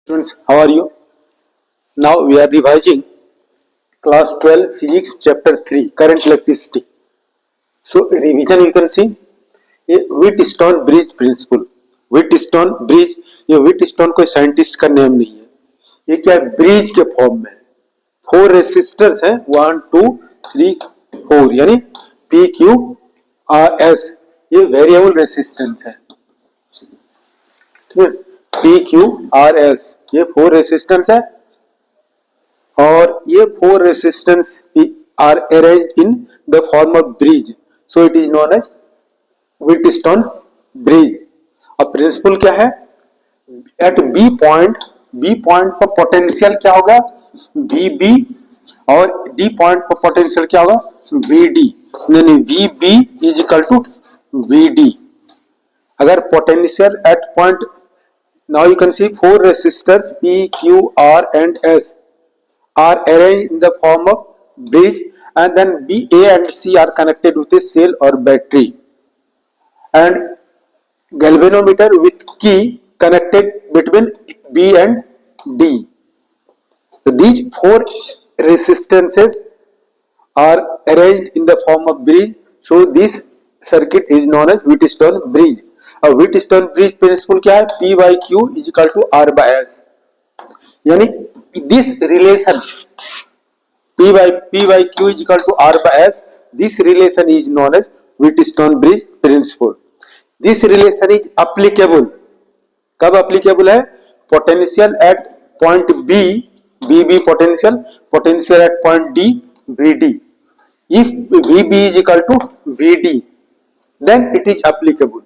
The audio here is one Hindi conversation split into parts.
Students, how are you? Now we are revising class 12 physics chapter 3 current electricity. So revision you can see ये Wheatstone bridge principle. Wheatstone bridge, ये Wheatstone कोई साइंटिस्ट का नेम नहीं है, ये क्या है ब्रिज के फॉर्म में. 4 रेसिस्टर्स हैं 1 2 3 4 यानी पी क्यू आर एस, ये वेरिएबल रेसिस्टेंस है. ठीक है, पी क्यू आर एस ये 4 रेसिस्टेंस है और ये 4 resistance are arranged in the form of bridge, so it is known as Wheatstone bridge. अब प्रिंसिपल क्या है, एट बी पॉइंट पर पोटेंशियल क्या होगा VB और डी पॉइंट पर पोटेंशियल क्या होगा VD, यानी VB is equal to VD. अगर potential at point, now you can see 4 resistors P, Q, R and S are arranged in the form of bridge, and then B, A and C are connected with a cell or battery, and galvanometer with key connected between B and D. So these 4 resistances are arranged in the form of bridge, so this circuit is known as Wheatstone bridge. अब Wheatstone ब्रिज प्रिंसिपल क्या है, P by Q is equal to R by S, यानी this relation P by Q is equal to R by S, this relation is known as Wheatstone bridge principle. This relation is applicable, कब applicable है, potential at point B, VB potential at point D, VD. If VB is equal to VD, then it is applicable.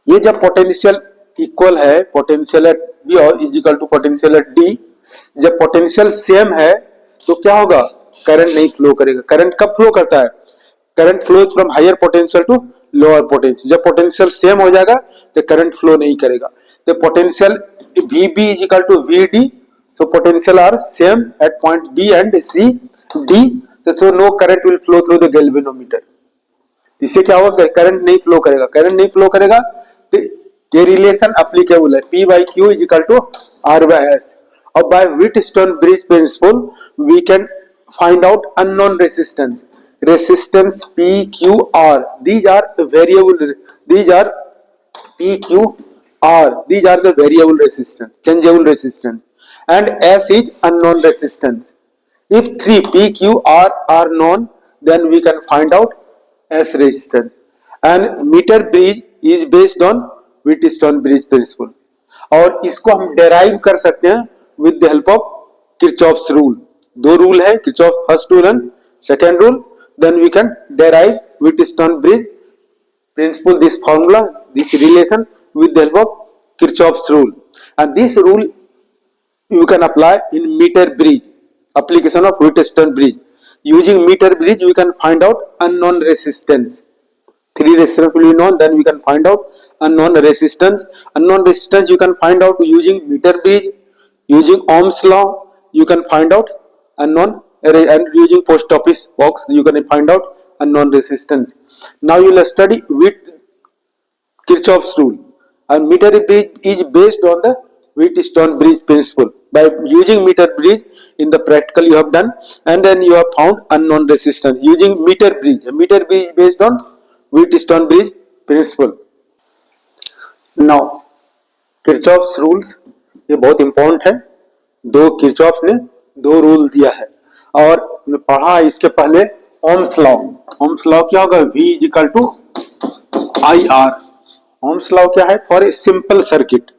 ये जब पोटेंशियल इक्वल है, पोटेंशियल एट बी और is equal to potential at D, जब पोटेंशियल सेम है तो क्या होगा, करंट नहीं फ्लो करेगा. करंट कब फ्लो करता है, current flow from higher potential to lower potential. जब पोटेंशियल सेम हो जाएगा तो करंट फ्लो नहीं करेगा. तो potential VB is equal to VD, so potential are same at point B and C D, so no current will flow through the galvanometer. इससे क्या होगा, करंट नहीं फ्लो करेगा. करंट नहीं फ्लो करेगा तो ये रिलेशन एप्लीकेबल है, P by Q is equal to R by S. और by Wheatstone bridge principle we can find out unknown resistance. Resistance P Q R, these are variable, these are P Q R, these are the variable resistance, changeable resistance, and S is unknown resistance. If 3 P Q R are known, then we can find out S resistance. And meter bridge is based on Wheatstone bridge principle. और इसको हम डेराइव कर सकते हैं with the help of Kirchhoff's rule. 2 rule है, Kirchhoff first rule and second rule. Then we can derive Wheatstone bridge principle, this formula, this relation with the help of Kirchhoff's rule. And this rule you can apply in meter bridge, application of Wheatstone bridge. Using meter bridge we can find out unknown resistance. 3 resistance will be known, then we can find out unknown resistance. Unknown resistance you can find out using meter bridge, using Ohm's law you can find out unknown, and using post office box you can find out unknown resistance. Now you will study with Kirchhoff's rule, and meter bridge is based on the Wheatstone bridge principle. By using meter bridge in the practical you have done, and then you have found unknown resistance using meter bridge. Meter bridge is based on Wheatstone bridge principle. Now Kirchhoff's rules ये बहुत इंपॉर्टेंट है. किरचॉफ ने 2 रूल दिया है और पढ़ा इसके पहले ओम्स लॉ. ओम्स लॉ क्या होगा, V is equal to IR. Ohm's law क्या है, फॉर ए सिंपल सर्किट,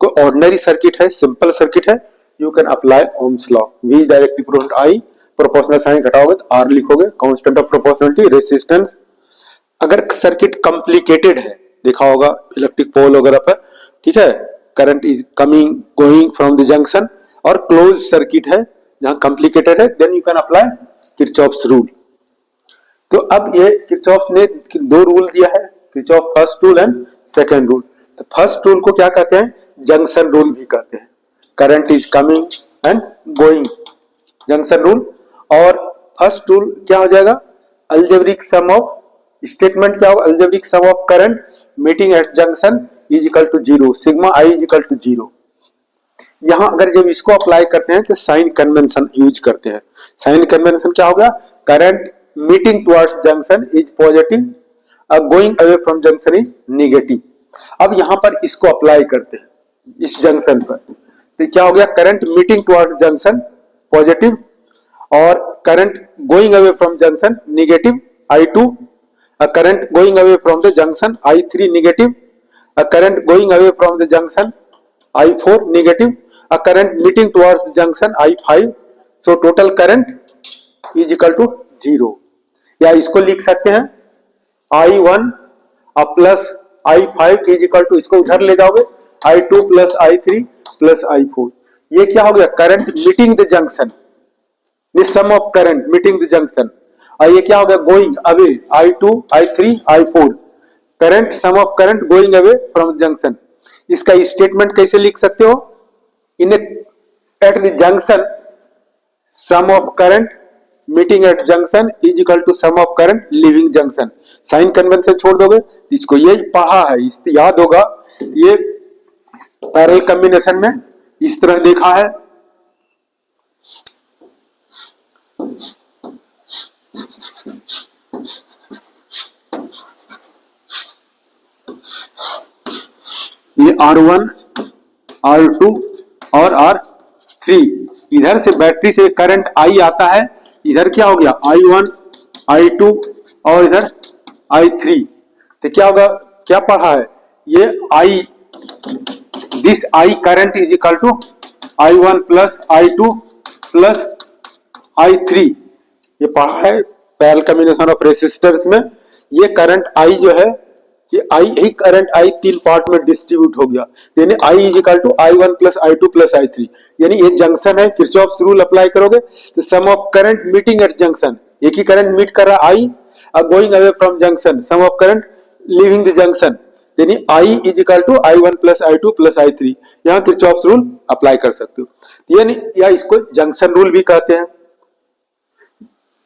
कोई ऑर्डिनरी सर्किट है, सिंपल सर्किट है, you can apply Ohm's law. V is directly proportional I, proportional sign घटाओगे तो R लिखोगे, कांस्टेंट ऑफ प्रोपोर्शनलिटी, रेजिस्टेंस. अगर सर्किट कॉम्प्लिकेटेड है, देखा होगा इलेक्ट्रिक पोल वगैरह पर, ठीक है, current is coming going from the junction, और क्लोज सर्किट है जहां कॉम्प्लिकेटेड है, then you can apply Kirchhoff's rule. तो अब ये किरचॉफ ने 2 रूल दिया है, Kirchhoff first rule and second rule. तो फर्स्ट रूल को क्या कहते हैं, जंक्शन रूल भी कहते हैं. Current is coming and going, junction rule. और फर्स्ट रूल क्या हो जाएगा, अलजेब्रिक सम ऑफ, स्टेटमेंट क्या होगा, algebraic sum of current meeting at junction is equal to 0, sigma I is equal to 0. यहां अगर जब इसको अप्लाई करते हैं तो साइन कन्वेंशन यूज करते हैं। साइन कन्वेंशन क्या होगा, current meeting towards junction is positive, going away from junction is negative. अब यहां पर इसको अप्लाई करते हैं इस जंक्शन पर, तो क्या हो गया, current meeting towards junction positive और current going away from junction negative I2, current going away from the junction I3 negative, a current going away from the junction I4 negative, a current meeting towards the junction I5, so total current is equal to 0। या इसको लिख सकते हैं I1 plus I5 is equal to, इसको उधर ले जाओगे I2 plus I3 plus I4। ये क्या हो गया, current meeting the junction, this sum of current meeting the junction. और ये क्या हो गया, going away I2 I3 I4, current sum of current going away from junction. इसका स्टेटमेंट कैसे लिख सकते हो, in at the junction sum of current meeting at junction is equal to sum of current leaving junction. Sign convention छोड़ दोगे, इसको ये पढ़ा है, इससे याद होगा, ये पैरेलल कॉम्बिनेशन में इस तरह देखा है। ये R1 R2 और R3, इधर से बैटरी से करंट I आता है, इधर क्या हो गया I1 I2 और इधर I3, तो क्या होगा, क्या पढ़ा है ये I, this I current is equal to I1 plus I2 plus I3, ये पढ़ा है पैरेलल कॉम्बिनेशन ऑफ रेसिस्टर्स में। ये करंट I जो है, ये I ही करंट I तीन पार्ट में डिस्ट्रीब्यूट हो गया, यानी I is equal to I1 plus I2 plus I3, यानी ये जंक्शन है, किरचॉफ्स रूल अप्लाई करोगे तो sum of current meeting at junction, एक ही करंट मीट कर रहा है I, और going away from junction sum of current leaving the junction, यानी I is equal to I1 plus I2 plus I3। यहाँ किरचॉफ्स रूल अप्लाई कर सकते हो, यानी या इसको जंक्शन रूल भी कहते हैं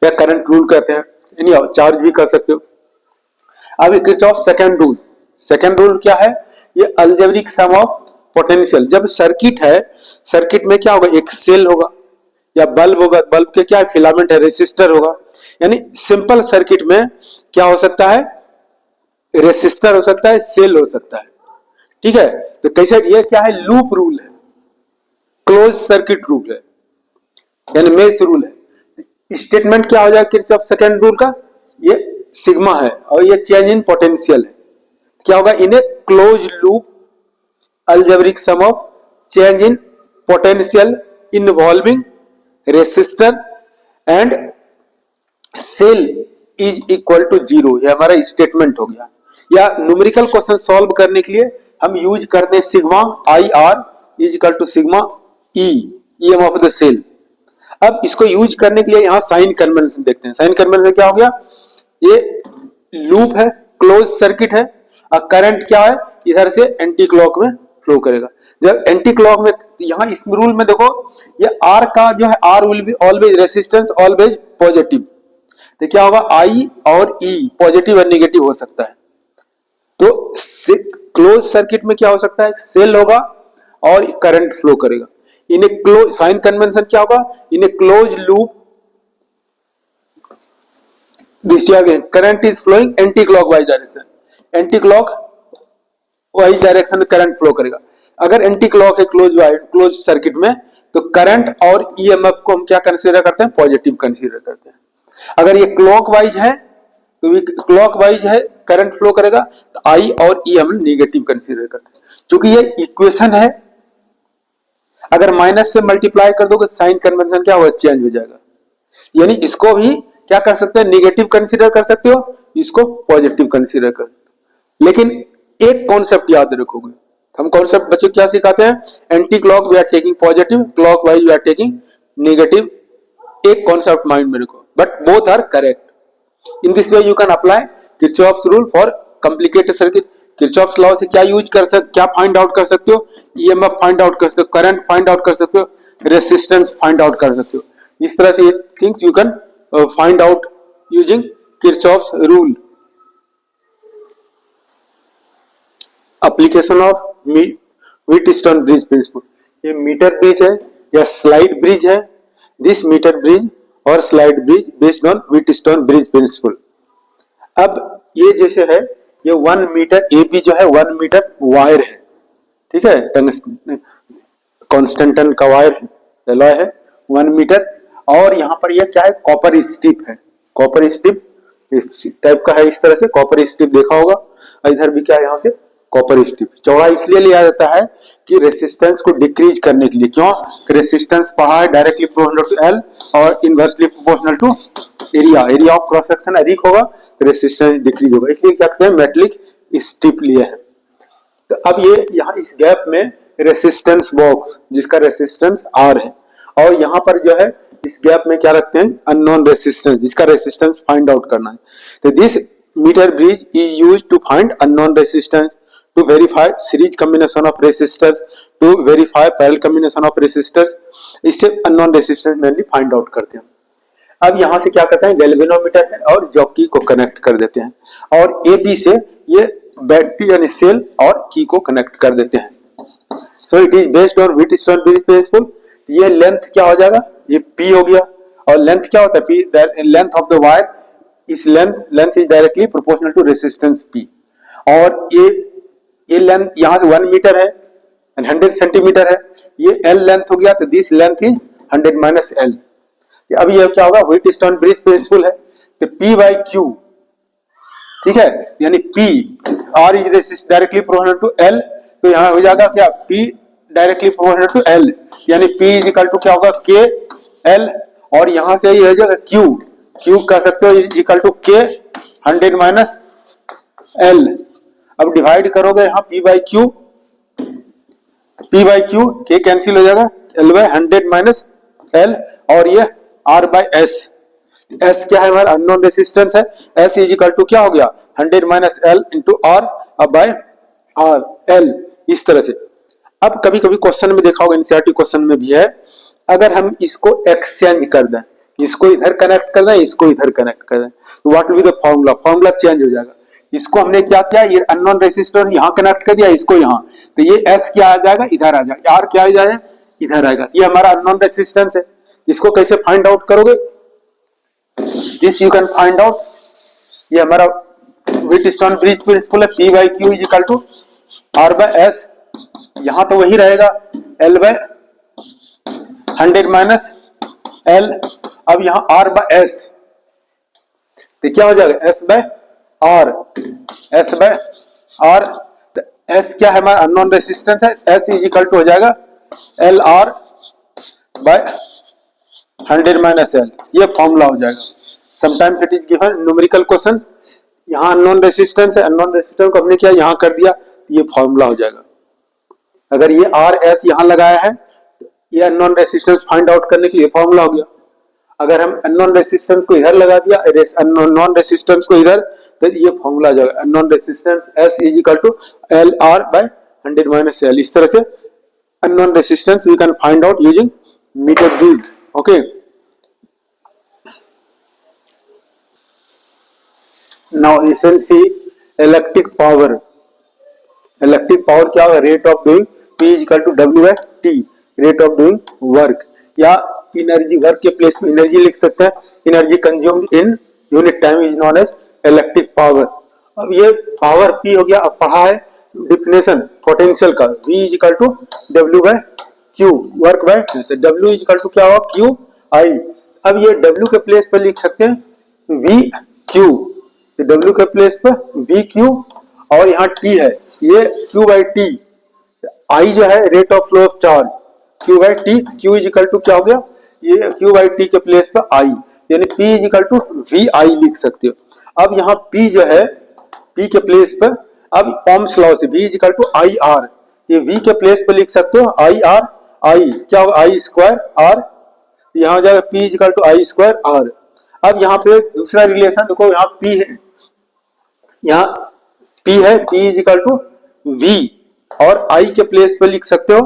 या करंट रूल कहते हैं, यानी चार्ज भी कर सकते हो। अब Kirchhoff second rule, second rule क्या है, ये अलजेब्रिक सम ऑफ पोटेंशियल। जब सर्किट है, सर्किट में क्या होगा, एक सेल होगा या बल्ब होगा, बल्ब के क्या फिलामेंट है, रेसिस्टर होगा, यानी सिंपल सर्किट में क्या हो सकता है, रेसिस्टर हो सकता है, सेल हो सकता है, ठीक है। तो कैसे, ये क्या है, लूप रूल है, क्लोज सर्किट रूल है, यानी मेश रूल है। स्टेटमेंट क्या हो जाएगा किरचॉफ सेकंड रूल का, ये सिग्मा है और ये चेंज इन पोटेंशियल है, क्या होगा, in a closed loop algebraic sum of change in potential involving resistor and cell is equal to 0। ये हमारा स्टेटमेंट हो गया। या न्यूमेरिकल क्वेश्चन सॉल्व करने के लिए हम यूज करते हैं sigma I R is equal to sigma E, EM of the cell. अब इसको यूज करने के लिए यहां साइन कन्वेंशन देखते हैं। साइन कन्वेंशन क्या हो गया, ये लूप है, क्लोज सर्किट है, और करंट क्या है, इधर से एंटी क्लॉक में फ्लो करेगा। जब एंटी क्लॉक में, यहां इस रूल में देखो, ये आर का जो है, R will be always resistance always positive, तो क्या होगा, आई और ई पॉजिटिव और नेगेटिव हो सकता है। तो क्लोज सर्किट में क्या हो सकता है, सेल होगा और करंट फ्लो करेगा। In a closed, sign convention क्या होगा, in a closed loop this again current is flowing anticlockwise direction, anticlockwise direction में करंट फ्लो करेगा। अगर एंटी क्लॉक है क्लोज सर्किट में, तो करंट और ईएमएफ को हम क्या कंसीडर करते हैं, पॉजिटिव कंसीडर करते हैं। अगर ये क्लॉकवाइज है, तो क्लॉकवाइज है, करंट फ्लो करेगा, तो आई और ई हम नेगेटिव कंसीडर करते हैं। क्योंकि ये इक्वेशन है, अगर माइनस से मल्टीप्लाई कर दोगे, साइन कन्वेंशन क्या होगा, चेंज हो जाएगा। यानी इसको भी क्या कर सकते हैं, नेगेटिव कंसीडर कर सकते हो, इसको पॉजिटिव कंसीडर कर सकते हो। लेकिन एक कॉन्सेप्ट याद रखोगे, हम कॉन्सेप्ट बच्चों क्या सिखाते हैं, anti clock we are taking positive, clockwise we are taking negative. एक कॉन्सेप्ट माइंड में रखो, but both are correct. In this way you can apply Kirchhoff's rule for complicated circuit. Kirchhoff's law से क्या यूज कर सकते, क्या फाइंड आउट कर सकते हो, ईएमएफ फाइंड आउट कर सकते हो, करंट फाइंड आउट कर सकते हो, रेसिस्टेंस फाइंड आउट कर सकते हो। इस तरह से ये things you can find out using Kirchhoff's rule. Application of Wheatstone bridge principle, ये मीटर ब्रिज है या स्लाइड ब्रिज है? दिस मीटर ब्रिज और slide bridge based on Wheatstone bridge principle. अब ये जैसे है, ये 1 मीटर ए बी जो है 1 मीटर वायर है, ठीक है, कॉन्स्टेंटन का वायर है, एलॉय है 1 मीटर। और यहाँ पर यह क्या है, कॉपर स्ट्रिप है, कॉपर स्ट्रिप इस टाइप का है, इस तरह से कॉपर स्ट्रिप देखा होगा। और इधर भी क्या है, यहाँ से कॉपर स्ट्रिप। चौड़ा इसलिए लिया जाता है कि रेसिस्टेंस को डिक्रीज करने के लिए। क्यों? रेसिस्टेंस पढ़ा है डायरेक्टली प्रोपोर्शनल टू एल और inversely proportional to area. Area of cross section अधिक होगा तो रेसिस्टेंस डिक्रीज होगा, इसलिए क्या कहते हैं, मेटलिक स्ट्रिप लिए है। तो अब ये यहाँ इस गैप में रेसिस्टेंस बॉक्स जिसका रेसिस्टेंस आर है, और यहाँ पर जो है इस गैप में क्या रखते हैं, अननोन रेसिस्टेंस जिसका रेसिस्टेंस फाइंड आउट करना है। तो this metre bridge is used to find unknown resistance, to verify series combination of resistors, to verify parallel combination of resistors. इससे unknown resistance mainly find out करते हैं। अब यहाँ से क्या करते हैं, गैल्वेनोमीटर है और जॉकी को कनेक्ट कर देते हैं, और ए बी से ये बैटरी यानी सेल और की को कनेक्ट कर देते हैं। So it is based on Wheatstone bridge principle. ये लेंथ क्या हो जाएगा, ये पी हो गया, और लेंथ क्या होता है, P length of the wire, इस length is directly proportional to resistance P. और ये लेंथ यहाँ से 1 मीटर है, 100 सेंटीमीटर है, ये एल लेंथ हो गया, तो this length is 100 minus L. अब ये क्या होगा, व्हीटस्टोन ब्रिज प्रिंसिपल है, तो पी बाई क्यू, ठीक है, यानी P R is directly proportional to L, तो यहाँ हो जाएगा क्या, P directly proportional to L, यानी पी इज इक्वल टू क्या होगा, के एल, और यहां से ये हो जाएगा क्यू, क्यू कह सकते हो इज इक्वल टू के 100 माइनस एल। अब डिवाइड करोगे यहाँ पी बाई क्यू, के कैंसिल हो जाएगा, एल बाई 100 माइनस एल, और ये आर बाई एस। एस क्या है, हमारा अननोन रेसिस्टेंस है, एस इज इक्वल टू क्या हो गया, 100 माइनस एल इंटू आर, अब बाय आर एल, इस तरह से। अब कभी कभी क्वेश्चन में देखा होगा, एनसीईआरटी क्वेश्चन में भी है, अगर हम इसको एक्सचेंज कर दें, इसको इधर कनेक्ट कर दें, इसको इधर कनेक्ट कर दें, तो what will be the formula, formula change हो जाएगा। इसको हमने क्या किया, ये अननोन रेसिस्टर यहाँ कनेक्ट कर दिया, इसको यहाँ, तो ये एस क्या आ जाएगा, इधर आ जाएगा, आर क्या आ जाएगा, इधर आएगा, ये हमारा अननोन रेसिस्टेंस है। इसको कैसे फाइंड आउट करोगे, this you can find out, ये हमारा व्हीटस्टोन ब्रिज प्रिंसिपल है, P by Q is equal to R by S, यहां तो वही रहेगा, एल बाय 100 माइनस एल। अब यहां आर बाय एस, तो क्या हो जाएगा, S by R, S by R, S क्या है, हमारा अननोन रेसिस्टेंस है, एस इज इक्वल टू हो जाएगा L R by 100 minus L, ये फॉर्मूला हो जाएगा। Sometimes it is given numerical question, यहाँ अननोन रेसिस्टेंस है, अननोन रेसिस्टेंस को हमने क्या यहाँ कर दिया, ये फॉर्मूला हो जाएगा। अगर ये आर एस यहाँ लगाया है, ये अननोन रेसिस्टेंस फाइंड आउट करने के लिए फॉर्मूला हो गया। अगर हम अननोन रेसिस्टेंस को इधर लगा दिया, नॉन रेसिस्टेंस को इधर, तो ये फॉर्मूला आ जाएगा, unknown resistance S is equal to L R by 100 minus L. इस तरह से unknown resistance we can find out using metre bridge. Okay, now you shall see electric power. Electric power क्या है, rate of doing P is equal to W by T, rate of doing work, या एनर्जी, वर्क के प्लेस में एनर्जी लिख सकते हैं, energy consumed in unit time is known as electric power. अब ये पावर P हो गया। अब पढ़ा है डिफिनेशन पोटेंशियल का, V is equal to W by Q, work by, तो W इज इक्वल टू क्या होगा, Q I। अब ये W के प्लेस पर लिख सकते हैं V Q, तो W के प्लेस पर V Q, और यहाँ T है, ये Q बाई T, I जो है rate of flow of charge, Q by T, Q is equal to क्या हो गया, ये Q बाई T के प्लेस पर I, यानी P is equal to VI लिख सकते हो। अब यहाँ P जो है, P के प्लेस पर, अब ओम्स लॉ से V is equal to IR, ये V के प्लेस पर लिख सकते हो IR, I क्या होगा, I स्क्वायर R, यहाँ हो जाएगा P is equal to I square R। अब यहाँ पे दूसरा रिलेशन देखो, यहाँ P है, यहाँ P है, P is equal to V, और I के प्लेस पे लिख सकते हो,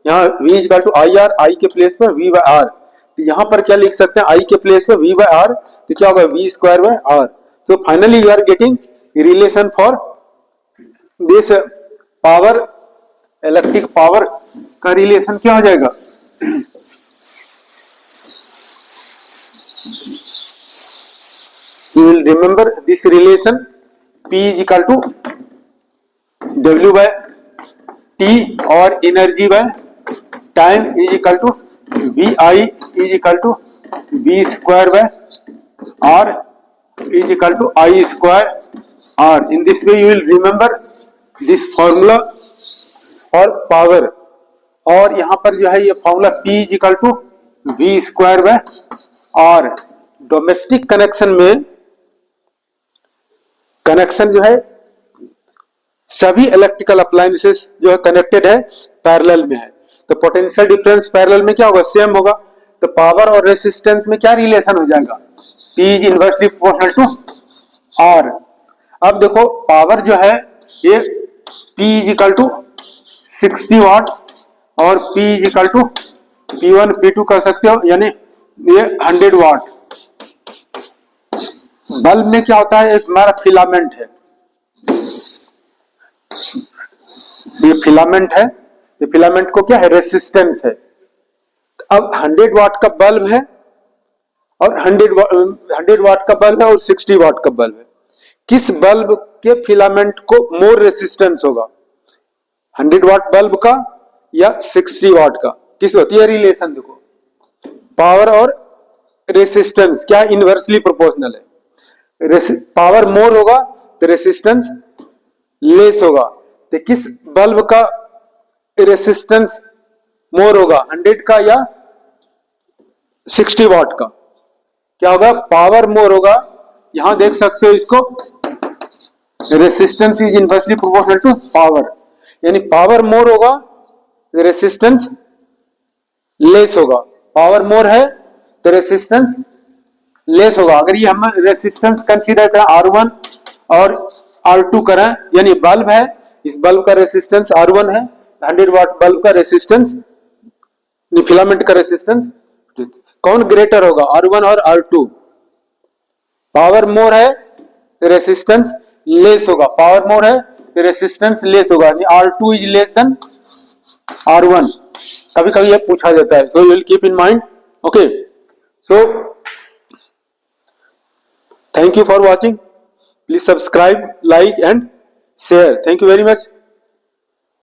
यहाँ V is equal to IR, I के प्लेस पे V बाय R, तो यहाँ पर क्या लिख सकते हैं, I के प्लेस पे V बाय R, तो क्या होगा, V स्क्वायर बाय R। तो finally you are getting relation for this power electric power का रिलेशन क्या हो जाएगा, you will remember this relation, P is equal to W by T और energy by time is equal to VI is equal to V square by R is equal to I square R. In this way you will remember this formula for power. और यहाँ पर जो है ये formula P is equal to V square by R. Domestic connection में कनेक्शन जो है सभी इलेक्ट्रिकल अप्लायंसेस जो है कनेक्टेड है, पैरेलल में है, तो पोटेंशियल डिफरेंस पैरेलल में क्या होगा, सेम होगा. तो पावर और रेसिस्टेंस में क्या रिलेशन हो जाएगा, P is inversely proportional to R. अब देखो पावर जो है ये P is equal to 60 watt और P is equal to P1 P2 कह सकते हो, यानी ये 100 वाट. बल्ब में क्या होता है, एक हमारा फिलामेंट है, ये फिलामेंट है, ये फिलामेंट को क्या है, रेसिस्टेंस है. अब 100 वाट का बल्ब है और 100 वाट का बल्ब है और 60 वाट का बल्ब है. किस बल्ब के फिलामेंट को मोर रेसिस्टेंस होगा, 100 वाट बल्ब का या 60 वाट का, किस होती है रिलेशन. देखो पावर और रेसिस्टेंस क्या इनवर्सली प्रोपोर्शनल है. पावर मोर होगा तो रेसिस्टेंस लेस होगा. तो किस बल्ब का रेसिस्टेंस मोर होगा, 100 का या 60 वाट का, क्या होगा, पावर मोर होगा. यहां देख सकते हो इसको, resistance is inversely proportional to power, यानी पावर मोर होगा रेसिस्टेंस लेस होगा. पावर मोर है तो रेसिस्टेंस लेस होगा. अगर ये हम रेसिस्टेंस कंसीडर करें R1 और R2 करें, यानी बल्ब है, इस बल्ब का रेसिस्टेंस R1 है, 100 वाट बल्ब का रेसिस्टेंस, फिलामेंट का रेसिस्टेंस, कौन ग्रेटर होगा, R1 और R2. पावर मोर है तो रेसिस्टेंस लेस होगा, पावर मोर है तो रेसिस्टेंस लेस होगा, R2 is less than R1. कभी कभी ये पूछा जाता है, so you will keep in mind. Okay, so thank you for watching. Please subscribe, like and share. Thank you very much.